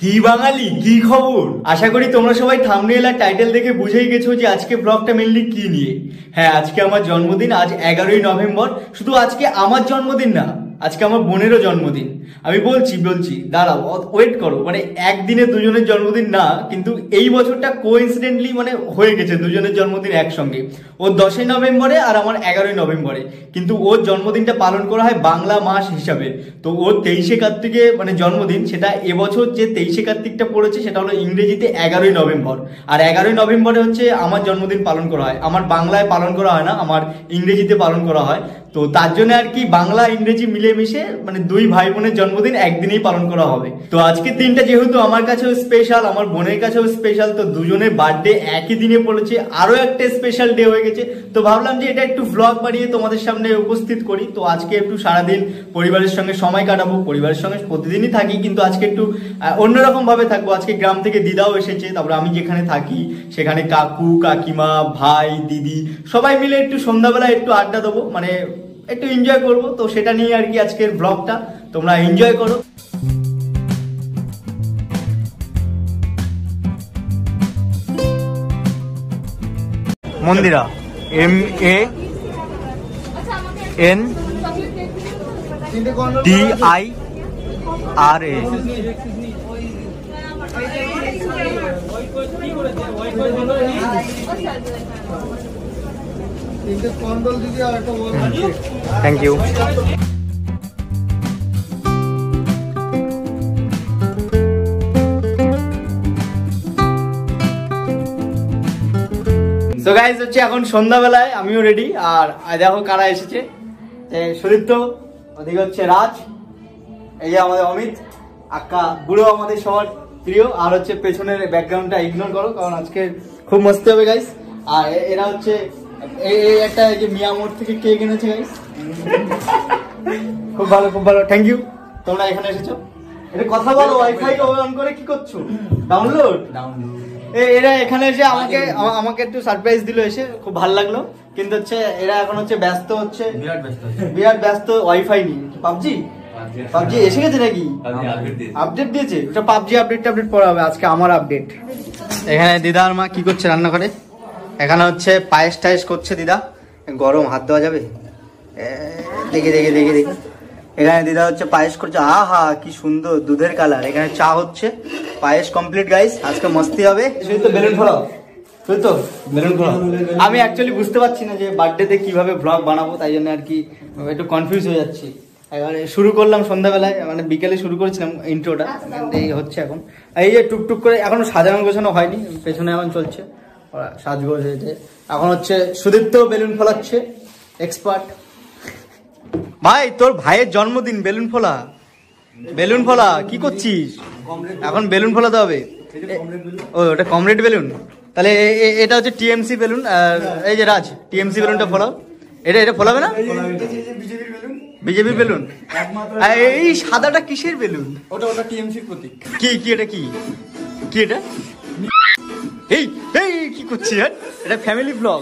কি বাঙালি, কি খবর? আশা করি তোমরা সবাই থাম্বনেল আর টাইটেল দেখে বুঝেই গেছো যে আজকে ব্লগটা মেনলি কি নিয়ে। হ্যাঁ, আজকে আমার জন্মদিন, আজ 11ই নভেম্বর। শুধু আজকে আমার জন্মদিন না, আজকে আমার বোনেরও জন্মদিন। আমি বলছি দাঁড়াও, ওয়েট করো। মানে একদিনে দুজনের জন্মদিন না, কিন্তু এই বছরটা কোইন্সিডেন্টলি মানে হয়ে গেছে দুজনের জন্মদিন একসঙ্গে। ওর 10ই নভেম্বরে আর আমার 11ই নভেম্বরে, কিন্তু ওর জন্মদিনটা পালন করা হয় বাংলা মাস হিসাবে। তো ওর 23শে কার্তিকে মানে জন্মদিন, সেটা এবছর যে 23শে কার্তিকটা পড়েছে সেটা হলো ইংরেজিতে 11ই নভেম্বর। আর 11ই নভেম্বরে হচ্ছে আমার জন্মদিন পালন করা হয়। আমার বাংলায় পালন করা হয় না, আমার ইংরেজিতে পালন করা হয়। তো তার জন্য আর কি বাংলা ইংরেজি মিলেমিশে মানে দুই ভাই বোনের জন্মদিন একদিনেই পালন করা হবে। তো আজকের দিনটা যেহেতু আমার কাছেও স্পেশাল, আমার বোনের কাছেও স্পেশাল, তো দুজনের বার্থডে একই দিনে পড়েছে, আরো একটা স্পেশাল ডে হয়ে গেছে। তো ভাবলাম যে এটা একটু ভ্লগ বানিয়ে তোমাদের সামনে উপস্থিত করি। তো আজকে একটু সারাদিন পরিবারের সঙ্গে সময় কাটাবো। পরিবারের সঙ্গে প্রতিদিনই থাকি, কিন্তু আজকে একটু অন্যরকম ভাবে থাকবো। আজকে গ্রাম থেকে দিদাও এসেছে, তারপরে আমি যেখানে থাকি সেখানে কাকু কাকিমা ভাই দিদি সবাই মিলে একটু সন্ধ্যাবেলা একটু আড্ডা দেবো, মানে একটু এনজয় করবো। তো সেটা নিয়ে আর কি আজকের ব্লগটা, তোমরা এনজয় করো। মন্দিরা MANDIRA। Thank you. তো গাইস হচ্ছে এখন সন্ধ্যাবেলায়, আমিও রেডি। আর দেখো কারা এসেছে, সুদীপ্ত, ওদিকে হচ্ছে রাজ, এই যে আমাদের অমিত, আক্কা বুড়ো আমাদের সবার প্রিয়। আর হচ্ছে পেছনের ব্যাকগ্রাউন্ডটা ইগনোর করো, কারণ আজকে খুব মস্তি হবে গাইস। আর এরা হচ্ছে এই একটা এই যে মিয়ামোড় থেকে কেক এনেছে গাইস, খুব ভালো খুব ভালো, থ্যাংক ইউ। তোমরা এখানে এসেছো, এটা কথা বলো, ওয়াইফাই অন করে কি করছো? ডাউনলোড। এরা এখানে এসে আমাকে একটু সারপ্রাইজ দিল এসে, খুব ভালো লাগলো। কিন্তু হচ্ছে এরা এখন হচ্ছে ব্যস্ত, হচ্ছে বিরাট ব্যস্ত, ওয়াইফাই নিয়ে। পাবজি এসে গেছে নাকি? আপডেট দিয়েছে, ওটা পাবজি আপডেট পড়া হবে। আজকে আমার আপডেট। এখানে দিদা আর মা কি করছে রান্না করে? এখানে হচ্ছে পায়েস টায়েস করছে দিদা। গরম, হাত দেওয়া যাবে? দেখি। এখানে দিদা হচ্ছে পায়েস করছে। আহা কি সুন্দর দুধের কালার। এখানে চা হচ্ছে, পায়েস কমপ্লিট গাইস। আজকে মস্তি হবে। বেলুন ফোড়াও, তো বেলুন ফোড়াও। আমি অ্যাকচুয়ালি বুঝতে পারছি না যে বার্থডেতে কিভাবে ব্লগ বানাবো, তাই জন্য আর কি একটু কনফিউজ হয়ে যাচ্ছি। এবারে শুরু করলাম সন্ধ্যাবেলায়, মানে বিকেলে শুরু করেছিলাম ইন্ট্রোটা, এই হচ্ছে এখন। এই যে টুকটুক করে এখনো সাজানো গোছানো হয়নি, পেছনে এখন চলছে সাজগোজ হয়েছে। এখন হচ্ছে সুদীপ্ত বেলুন ফোলাচ্ছে, এক্সপার্ট। ভাই তোর ভাইয়ের জন্মদিন, বেলুন ফোলা কি করছিস এখন? বেলুন ফোলাতে হবে। ও ওটা কমরেড বেলুন, তাহলে এটা হচ্ছে টিএমসি বেলুন। আর এই যে রাজ, টিএমসি বেলুনটা ফোলাও। এটা ফোলাবে না? বিজেপির বেলুন। এই সাদাটা কিসের বেলুন? ওটা টিএমসির প্রতীক। কি এটা কি এটা? এই কি করছিস? এটা ফ্যামিলি ব্লগ।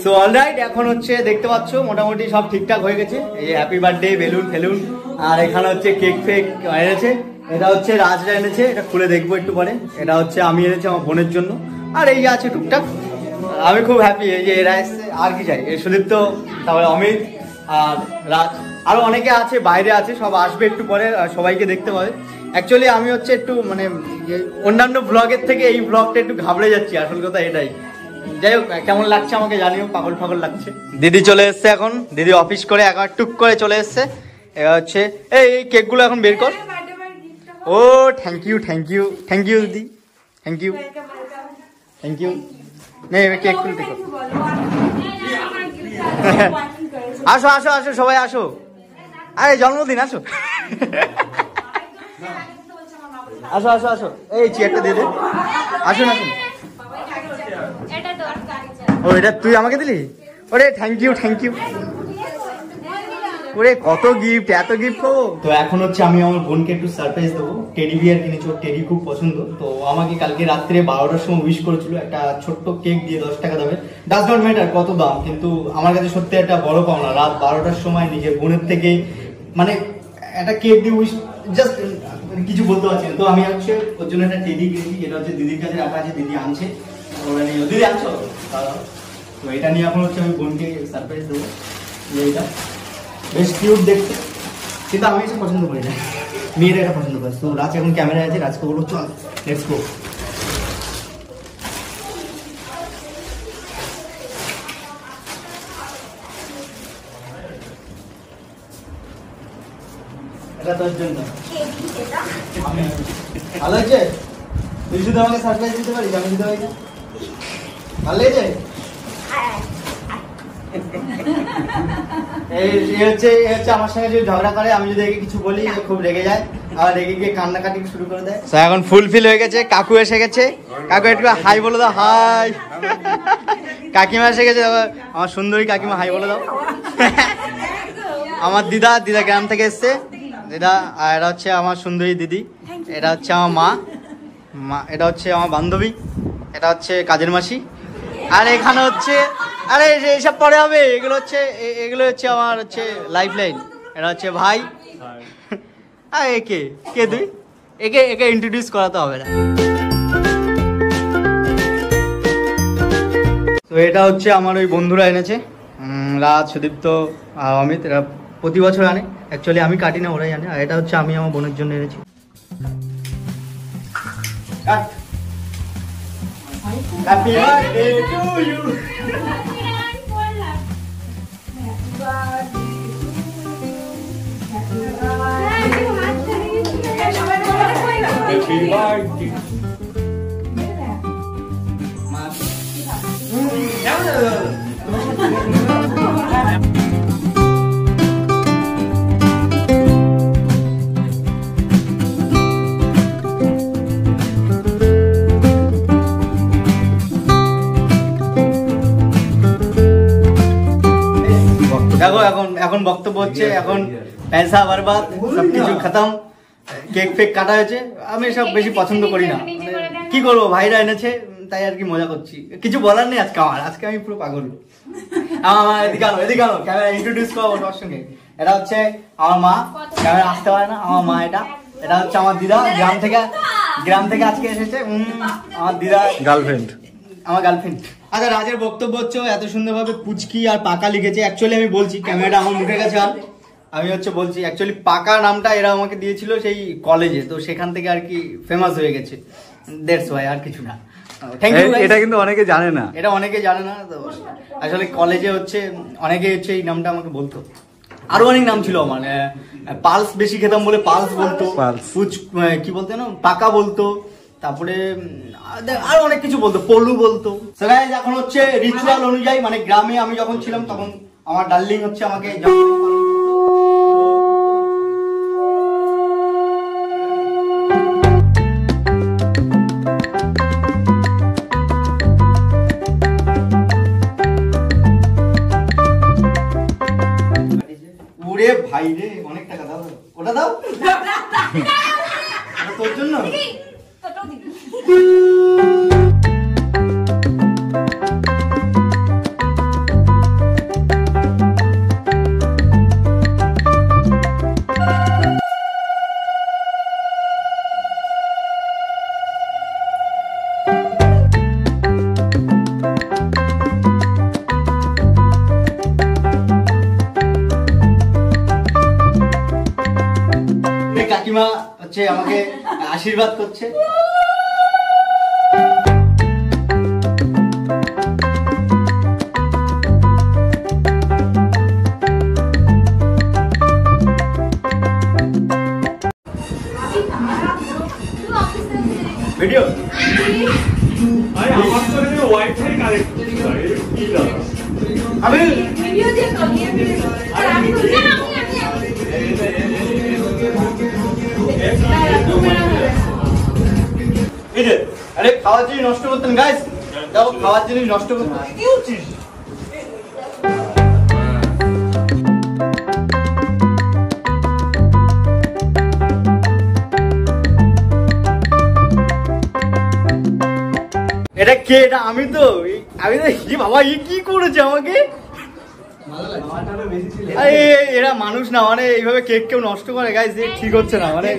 সো অলরাইট, এখন হচ্ছে দেখতে পাচ্ছ মোটামুটি সব ঠিকঠাক হয়ে গেছে। এই হ্যাপি বার্থডে বেলুন ফেলুন, আর এখানে হচ্ছে কেক ফেক এনেছে। এটা হচ্ছে রাজরা এনেছে, এটা খুলে দেখবো একটু পরে। এটা হচ্ছে আমি এনেছি আমার বোনের জন্য। আর এই যে আছে টুকটাক, আমি খুব হ্যাপি। এই যে এরা এসছে, আর কি চাই। এই সুদীপ্ত, তারপরে অমিত আর রাজ, আরো অনেকে আছে বাইরে আছে, সব আসবে একটু পরে, সবাইকে দেখতে পাবে। অ্যাকচুয়ালি আমি হচ্ছে একটু মানে অন্যান্য ব্লগের থেকে এই ব্লগটা একটু ঘাবড়ে যাচ্ছি, আসল কথা এটাই। যাই হোক, কেমন লাগছে আমাকে জানিও, পাগল লাগছে। দিদি চলে এসছে এখন, দিদি অফিস করে একবার টুক করে চলে এসছে। এবার হচ্ছে এই কেকগুলো এখন বের কর। ও থ্যাংক ইউ দিদি, থ্যাংক ইউ। নে কেক খুলতে কর। আসো সবাই আসো। আরে জন্মদিন, আসো। আসো এই চেয়ারটা দিয়ে দে। আসুন। ও এটা তুই আমাকে দিলি? ওরে থ্যাংক ইউ। ওরে কত গিফট, এত গিফট পাবো। তো এখন হচ্ছে আমি আমার বোনকে একটু সারপ্রাইজ দেবো। টেডি বিয়ার কিনেছি, ওর টেডি খুব পছন্দ। তো আমাকে কালকে রাত্রে 12টার সময় উইশ করেছিল একটা ছোট্ট কেক দিয়ে, 10 টাকা দামে। ডাজ নট ম্যাটার কত দাম, কিন্তু আমার কাছে সত্যি একটা বড় পাওনা। রাত 12টার সময় নিজের বোনের থেকে মানে একটা কেক দিয়ে উইশ, জাস্ট কিছু বলতে পারছি না। তো আমি হচ্ছে ওর জন্য একটা টেডি কিনেছি, যেটা হচ্ছে দিদির কাছে রাখা আছে, দিদি আনছে। ওরা নিয়ে, দিদি আনছো? তো এটা নিয়ে এখন হচ্ছে আমি বোনকে সারপ্রাইজ দেবো। এইটা বেশ কিউট দেখতে, কিন্তু আমি এসে পছন্দ করি না, মেয়েরা এটা পছন্দ করে। তো রাজ এখন ক্যামেরা আছে, রাজকে বলবো চল লেটস গো। এটা তোর জন্য। ভালো হয়েছে? তুই শুধু আমাকে সারপ্রাইজ দিতে পারিস, আমি দিতে পারি না? ভালো হয়েছে? আমার সঙ্গে যদি ঝগড়া করে, আমি যদি একে কিছু বলি খুব রেগে যায়, আর রেগে গিয়ে কান্নাকাটি শুরু করে দেয়। এখন ফুলফিল হয়ে গেছে, কাকু এসে গেছে। কাকু একটু হাই বলে দাও, হাই। কাকিমা এসে গেছে, আমার সুন্দরী কাকিমা, হাই বলে দাও। আমার দিদা গ্রাম থেকে এসছে, দিদা। আর এটা হচ্ছে আমার সুন্দরী দিদি, এটা হচ্ছে আমার মা, এটা হচ্ছে আমার বান্ধবী, এটা হচ্ছে কাজের মাসি। আর এখানে হচ্ছে, আরে এইসব পরে হবে, এগুলো হচ্ছে আমার হচ্ছে লাইফ লাইন। এটা হচ্ছে ভাই। আর কে তুই? একে ইন্ট্রোডিউস করাতে হবে না। তো এটা হচ্ছে আমার ওই বন্ধুরা এনেছে, রাজ, সুদীপ্ত আর অমিত। এরা প্রতি বছর আনে, অ্যাকচুয়ালি আমি কাটি না, ওরাই আনে। আর এটা হচ্ছে আমি আমার বোনের জন্য এনেছি। Happy birthday to you. Happy birthday. দেখো এখন বক্তব্য হচ্ছে, এখন পয়সা বরবাদ, সবকিছু খতম, কেক ফেক কাটা হয়েছে। আমি সব বেশি পছন্দ করি না, কি করবো, ভাইরা এনেছে তাই আর কি মজা করছি। কিছু বলার নেই আজকে আমি পুরো পাগল। আমার এদিকে আনো ক্যামেরা ইন্ট্রোডিউস করবো তোমার সঙ্গে। এটা হচ্ছে আমার মা, ক্যামেরা আসতে পারে না, আমার মা। এটা হচ্ছে আমার দিদা, গ্রাম থেকে আজকে এসেছে। আমার দিদা গার্লফ্রেন্ড, আমার গার্লফ্রেন্ড। আচ্ছা, রাজের বক্তব্য হচ্ছে এত সুন্দরভাবে পুচকি আর পাকা লিখেছে। অ্যাকচুয়ালি আমি বলছি, ক্যামেরাটা আমার মুখের কাছে আন। আমি হচ্ছে বলছি, অ্যাকচুয়ালি পাকা নামটা এরা আমাকে দিয়েছিল সেই কলেজে, তো সেখান থেকে আর কি ফেমাস হয়ে গেছে। দ্যাটস ওয়াই, আর কিছু না। Thank you. এটা কিন্তু অনেকে জানে না, তো আসলে কলেজে হচ্ছে অনেকে হচ্ছে এই নামটা আমাকে বলতো। আরো অনেক নাম ছিল আমার, পালস বেশি খেতাম বলে পালস বলতো, কি বলতো না, পাকা বলতো, তারপরে আরো অনেক কিছু বলতো, পলু বলতো। এখন হচ্ছে রিচুয়াল অনুযায়ী, মানে গ্রামে আমি যখন ছিলাম তখন আমার ডার্লিং হচ্ছে আমাকে উড়ে ভাই রে, অনেক টাকা দাও, ওটা দাও তোর জন্য। কাকিমা হচ্ছে আমাকে আশীর্বাদ করছে। ভিডিও আরে আমার তো এখানে ওয়াইফাই কানেক্ট আমি ভিডিও দিয়ে আর আমি আরে খাওয়ার জিনিস নষ্ট করতেন গাইস, দাও খাওয়ার জিনিস নষ্ট করতেন, কি হচ্ছিস? এটা কে? এটা আমি তো কি বাবা, কি করেছে আমাকে? এরা মানুষ না, মানে এইভাবে কেক কেউ নষ্ট করে গাইস, ঠিক হচ্ছে না মানে।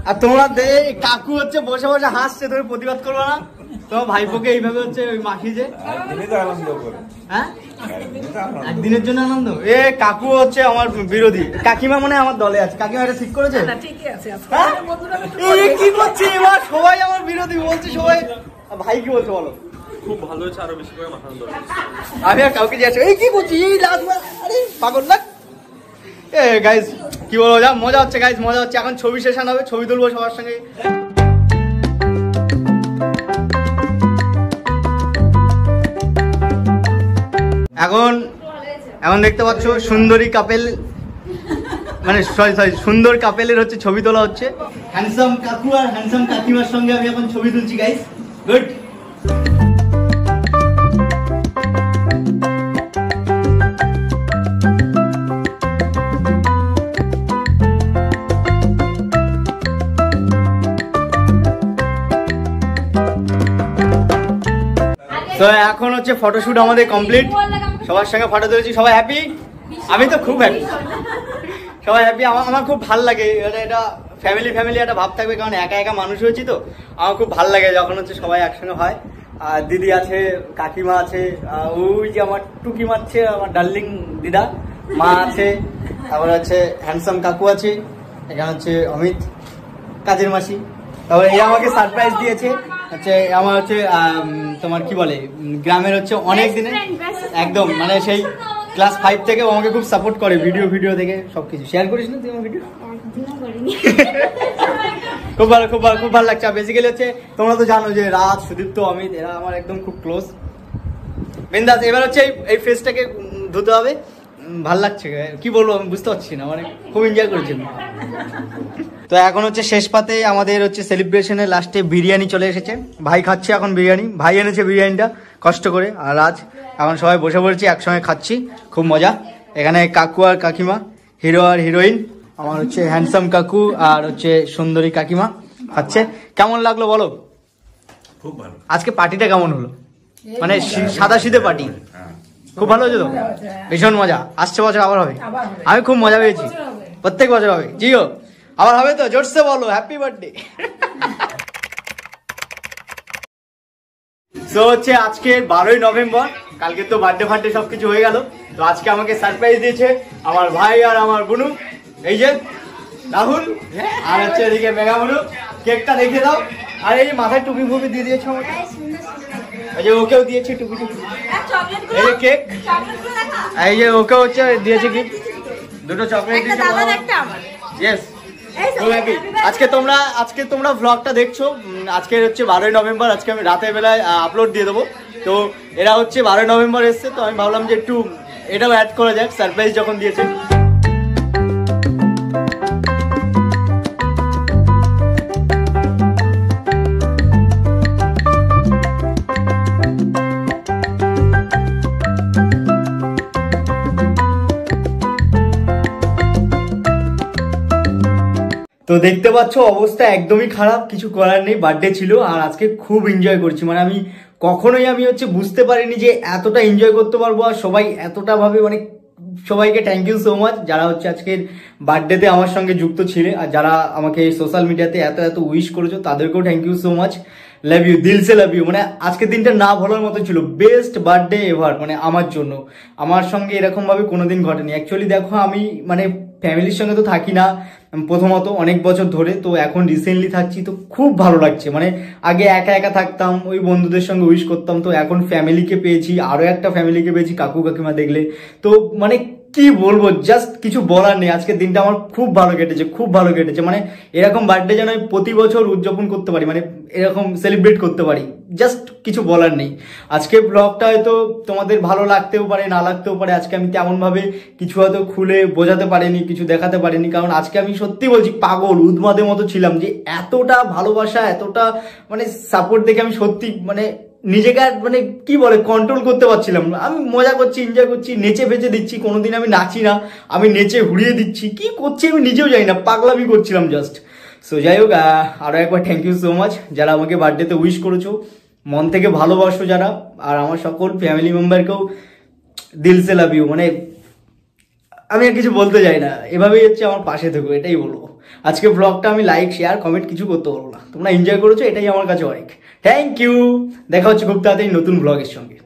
আর তোমরা কাকু হচ্ছে বসে বসে হাসছে, তুমি প্রতিবাদ করবো না? তোমার ভাইপোকে এইভাবে হচ্ছে ওই মাখিয়েছে, হ্যাঁ একদিনের জন্য আনন্দ। কাকু হচ্ছে আমার বিরোধী, কাকিমা মানে আমার দলে আছে। কাকিমা এটা ঠিক করেছে? কি করছে এবার? সবাই আমার বিরোধী বলছে সবাই। ভাই কি বলছে বলো? খুব ভালো হয়েছে, আরো বেশি করে মাখানো দরকার। আমি আর কাউকে যাচ্ছি, কি করছি পাগল না। গাইজ কি বলবো, যা মজা হচ্ছে গাইজ, মজা হচ্ছে। এখন ছবি সেশন হবে, ছবি তুলবো সবার সঙ্গে। এখন দেখতে পাচ্ছ সুন্দরী কাপেল, মানে সরি সুন্দর কাপেলের হচ্ছে ছবি তোলা হচ্ছে। হ্যান্ডসাম কাকু আর হ্যান্ডসাম কাকিমার সঙ্গে আমি এখন ছবি তুলছি গাইজ। গুড। তো এখন হচ্ছে ফটোশুট আমাদের কমপ্লিট, সবার সঙ্গে ফটো তুলেছি, সবাই হ্যাপি। আমি তো খুব হ্যাপি, সবাই হ্যাপি। আমার খুব ভাল লাগে এটা ফ্যামিলি একটা ভাব থাকবে, কারণ একা একা মানুষ হয়েছি তো। আমার খুব ভাল লাগে যখন হচ্ছে সবাই একসঙ্গে হয়। আর দিদি আছে, কাকিমা আছে, ওই যে আমার টুকি মারছে আমার ডার্লিং দিদা, মা আছে, তারপরে হচ্ছে হ্যান্ডসাম কাকু আছে, এখানে হচ্ছে অমিত কাজের মাসি। তারপরে এ আমাকে সারপ্রাইজ দিয়েছে হচ্ছে, আমার হচ্ছে তোমার কি বলে গ্রামের হচ্ছে অনেক দিনে একদম, মানে সেই ক্লাস 5 থেকে আমাকে খুব সাপোর্ট করে, ভিডিও দেখে সবকিছু শেয়ার করিস না তুই আমার ভিডিও? খুব ভালো লাগছে। বেসিক্যালি হচ্ছে তোমরা তো জানো যে রাজ, সুদীপ্ত, অমিত এরা আমার একদম খুব ক্লোজ। বিন্দাস। এবার হচ্ছে এই ফেসটাকে ধুতে হবে। ভাল লাগছে, কি বলবো আমি বুঝতে পারছি না, মানে খুব এনজয় করেছি। তো এখন হচ্ছে শেষ পাতে আমাদের হচ্ছে সেলিব্রেশনের লাস্টে বিরিয়ানি চলে এসেছে। ভাই খাচ্ছে এখন বিরিয়ানি, ভাই এনেছে বিরিয়ানিটা কষ্ট করে। আর আজ এখন সবাই বসে পড়েছি, একসঙ্গে খাচ্ছি, খুব মজা। এখানে কাকু আর কাকিমা, হিরো আর হিরোইন, আমার হচ্ছে হ্যান্ডসাম কাকু আর হচ্ছে সুন্দরী কাকিমা খাচ্ছে। কেমন লাগলো বলো? খুব ভালো। আজকে পার্টিটা কেমন হলো? মানে সাদা সিধে পার্টি, খুব ভালো হয়েছে তো, ভীষণ মজা। আসছে বছর আবার হবে, আমি খুব মজা পেয়েছি। প্রত্যেক বছর হবে, জিও আবার হবে তো, জোরসে বলো হ্যাপি বার্থডে। তো হচ্ছে আজকে 12ই নভেম্বর, কালকে তো বার্থডে সবকিছু হয়ে গেল। তো আজকে আমাকে সারপ্রাইজ দিয়েছে আমার ভাই আর আমার বুনু, এই যে রাহুল, আর হচ্ছে এদিকে মেগা বুনু। কেকটা রেখে দাও, আর এই মাথায় টুপি ফুপি দিয়ে দিয়েছে আমাকে, এই যে ওকেও দিয়েছে টুপি, এই যে কেক, এই যে ওকে হচ্ছে দিয়েছে গিফট, দুটো চকলেট দিয়েছে। ইয়েস, আজকে তোমরা ভ্লগটা দেখছো, আজকে হচ্ছে 12ই নভেম্বর। আজকে আমি রাতের বেলায় আপলোড দিয়ে দেবো। তো এরা হচ্ছে 12ই নভেম্বর এসছে, তো আমি ভাবলাম যে একটু এটাও অ্যাড করা যাক, সারপ্রাইজ যখন দিয়েছে। তো দেখতে পাচ্ছ অবস্থা একদমই খারাপ, কিছু করার নেই, বার্থডে ছিল। আর আজকে খুব এনজয় করছি, মানে আমি কখনোই হচ্ছে বুঝতে পারিনি যে এতটা এনজয় করতে পারবো, আর সবাই এতটা ভাবে, মানে সবাইকে থ্যাংক ইউ সো মাচ যারা হচ্ছে আজকের বার্থডেতে আমার সঙ্গে যুক্ত ছিলে, আর যারা আমাকে সোশ্যাল মিডিয়াতে এত উইশ করেছো তাদেরকেও thank you so much. Love you, দিল সে লাভ ইউ। মানে আজকের দিনটা না ভোলার মতো ছিল, বেস্ট বার্থডে এভার, মানে আমার জন্য। আমার সঙ্গে এরকম ভাবে কোনোদিন ঘটেনি। অ্যাকচুয়ালি দেখো, আমি মানে ফ্যামিলির সঙ্গে তো থাকি না প্রথমত অনেক বছর ধরে, তো এখন রিসেন্টলি থাকছি, তো খুব ভালো লাগছে। মানে আগে একা থাকতাম, ওই বন্ধুদের সঙ্গে উইশ করতাম, তো এখন ফ্যামিলিকে পেয়েছি, আরো একটা ফ্যামিলিকে পেয়েছি কাকু কাকিমা দেখলে। তো মানে কি বলবো, জাস্ট কিছু বলার নেই। আজকের দিনটা আমার খুব ভালো কেটেছে, মানে এরকম বার্থডে যেন আমি প্রতি বছর উদযাপন করতে পারি, মানে এরকম সেলিব্রেট করতে পারি, জাস্ট কিছু বলার নেই। আজকে ব্লগটা হয়তো তোমাদের ভালো লাগতেও পারে, না লাগতেও পারে। আজকে আমি তেমন ভাবে কিছু হয়তো খুলে বোঝাতে পারিনি, কিছু দেখাতে পারিনি, কারণ আজকে আমি সত্যি বলছি পাগল উন্মাদের মতো ছিলাম, যে এতটা ভালোবাসা, এতটা মানে সাপোর্ট দেখে আমি সত্যি মানে নিজেকে আর মানে কি বলে কন্ট্রোল করতে পারছিলাম না। আমি মজা করছি, এনজয় করছি, নেচে ফেচে দিচ্ছি। কোনোদিন আমি নাচি না, আমি নেচে হুড়িয়ে দিচ্ছি, কি করছি আমি নিজেও জানি না, পাগলামি করছিলাম জাস্ট। সো যাই হোক, আরও একবার থ্যাংক ইউ সো মাচ যারা আমাকে বার্থডেতে উইশ করেছো, মন থেকে ভালোবাসো যারা, আর আমার সকল ফ্যামিলি মেম্বারকেও দিল সে লাভ ইউ। মানে আমি আর কিছু বলতে চাই না, এভাবেই হচ্ছে আমার পাশে থেকো, এটাই বলবো। আজকে ব্লগটা আমি লাইক শেয়ার কমেন্ট কিছু করতে পারবো না, তোমরা এনজয় করেছো, এটাই আমার কাছে অনেক। Thank you. দেখা হচ্ছে খুব তাড়াতাড়ি নতুন ব্লগের সঙ্গে।